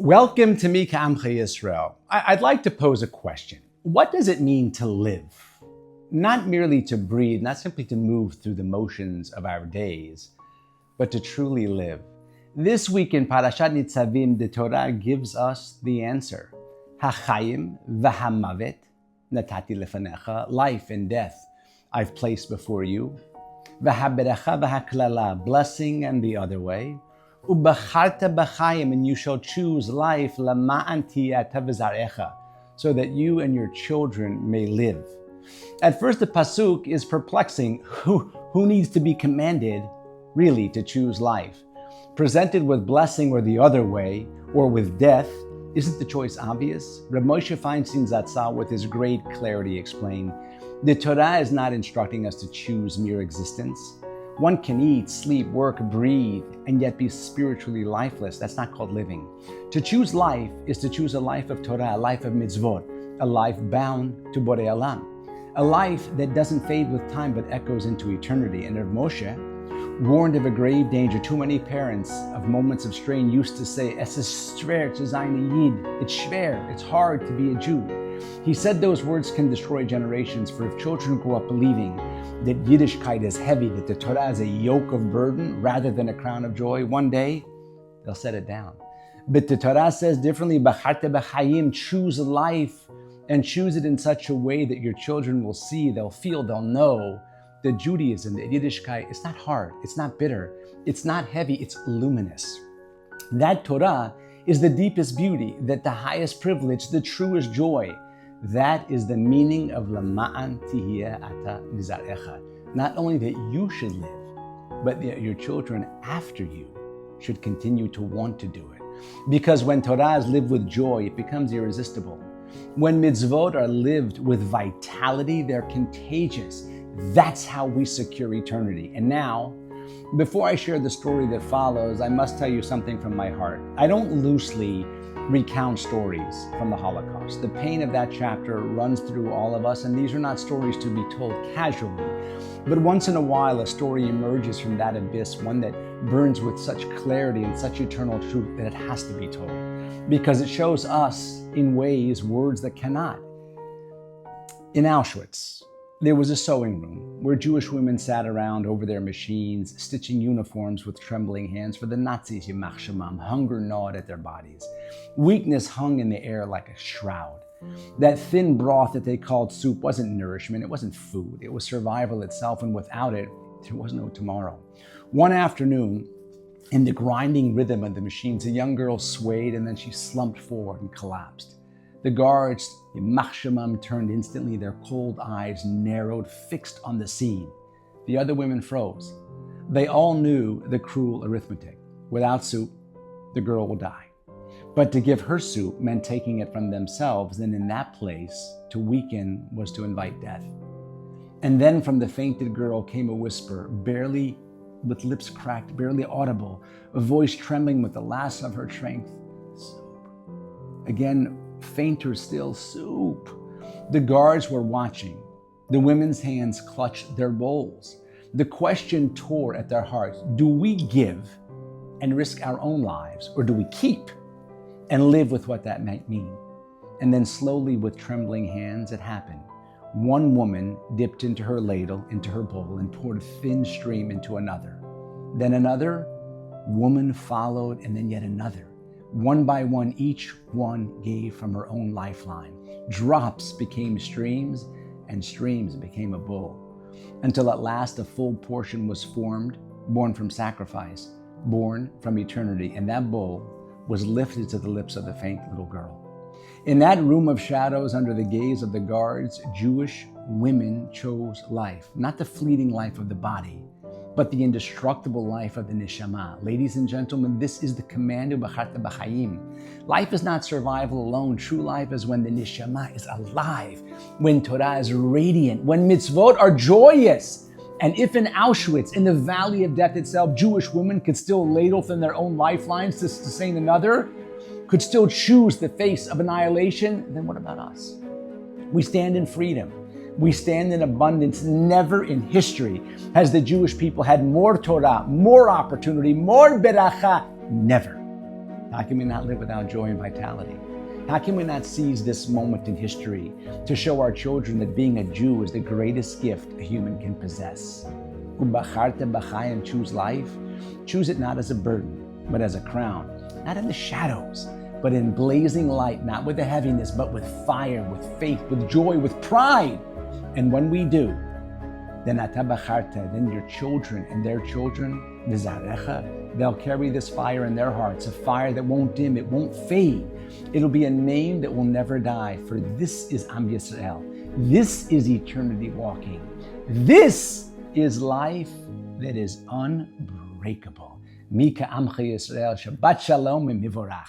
Welcome to Mi Ka'amcha Yisrael. I'd like to pose a question. What does it mean to live? Not merely to breathe, not simply to move through the motions of our days, but to truly live. This week in Parashat Nizavim, the Torah gives us the answer. Hachayim v'hamavet natati lefanecha, life and death I've placed before you. V'haberacha v'haklala, blessing and the other way. Ubacharta b'chayim, and you shall choose life, lama'an tiyata v'zarecha, so that you and your children may live. At first, the pasuk is perplexing. Who needs to be commanded, really, to choose life? Presented with blessing or the other way, or with death, isn't the choice obvious? Reb Moshe Feinstein Zatzal, with his great clarity, explained, the Torah is not instructing us to choose mere existence. One can eat, sleep, work, breathe, and yet be spiritually lifeless. That's not called living. To choose life is to choose a life of Torah, a life of mitzvot, a life bound to Borei Olam, a life that doesn't fade with time but echoes into eternity. And Rav Moshe, warned of a grave danger, too many parents of moments of strain used to say, Es ist schwer zu sein ein Yid. It's schwer, it's hard to be a Jew. He said those words can destroy generations, for if children grow up believing that Yiddishkeit is heavy, that the Torah is a yoke of burden rather than a crown of joy, one day they'll set it down. But the Torah says differently, B'charta b'chayim, choose life and choose it in such a way that your children will see, they'll feel, they'll know that Judaism, that Yiddishkeit, it's not hard, it's not bitter, it's not heavy, it's luminous. That Torah is the deepest beauty, that the highest privilege, the truest joy. That is the meaning of Lama'an Tihiyah Ata Nizarecha. Not only that you should live, but that your children after you should continue to want to do it. Because when Torah is lived with joy, it becomes irresistible. When mitzvot are lived with vitality, they're contagious. That's how we secure eternity. And now, before I share the story that follows, I must tell you something from my heart. I don't loosely recount stories from the Holocaust. The pain of that chapter runs through all of us, and these are not stories to be told casually. But once in a while, a story emerges from that abyss, one that burns with such clarity and such eternal truth that it has to be told, because it shows us in ways words that cannot. In Auschwitz, there was a sewing room where Jewish women sat around over their machines, stitching uniforms with trembling hands for the Nazis, Yimach Shemam. Hunger gnawed at their bodies. Weakness hung in the air like a shroud. That thin broth that they called soup wasn't nourishment, it wasn't food, it was survival itself, and without it, there was no tomorrow. One afternoon, in the grinding rhythm of the machines, a young girl swayed and then she slumped forward and collapsed. The guards, Yimach Shemam, turned instantly, their cold eyes narrowed, fixed on the scene. The other women froze. They all knew the cruel arithmetic. Without soup, the girl will die. But to give her soup meant taking it from themselves, and in that place, to weaken was to invite death. And then from the fainted girl came a whisper, barely, with lips cracked, barely audible, a voice trembling with the last of her strength. Soup. Again, fainter still, soup. The guards were watching. The women's hands clutched their bowls. The question tore at their hearts. Do we give and risk our own lives, or do we keep and live with what that might mean? And then slowly, with trembling hands, it happened. One woman dipped into her ladle, into her bowl, and poured a thin stream into another. Then another woman followed, and then yet another. One by one, each one gave from her own lifeline. Drops became streams, and streams became a bowl, until at last a full portion was formed, born from sacrifice, born from eternity, and that bowl was lifted to the lips of the faint little girl. In that room of shadows, under the gaze of the guards, Jewish women chose life, not the fleeting life of the body, but the indestructible life of the neshama. Ladies and gentlemen, this is the command of B'charta b'chayim. Life is not survival alone. True life is when the neshama is alive, when Torah is radiant, when mitzvot are joyous. And if in Auschwitz, in the valley of death itself, Jewish women could still ladle from their own lifelines to sustain another, could still choose the face of annihilation, then what about us? We stand in freedom. We stand in abundance. Never in history has the Jewish people had more Torah, more opportunity, more beracha. Never. How can we not live without joy and vitality? How can we not seize this moment in history to show our children that being a Jew is the greatest gift a human can possess? And choose life. Choose it not as a burden, but as a crown. Not in the shadows, but in blazing light, not with the heaviness, but with fire, with faith, with joy, with pride. And when we do, then your children and their children, they'll carry this fire in their hearts, a fire that won't dim, it won't fade. It'll be a name that will never die, for this is Am Yisrael. This is eternity walking. This is life that is unbreakable. Mika Amcha Yisrael, Shabbat Shalom and Mivorach.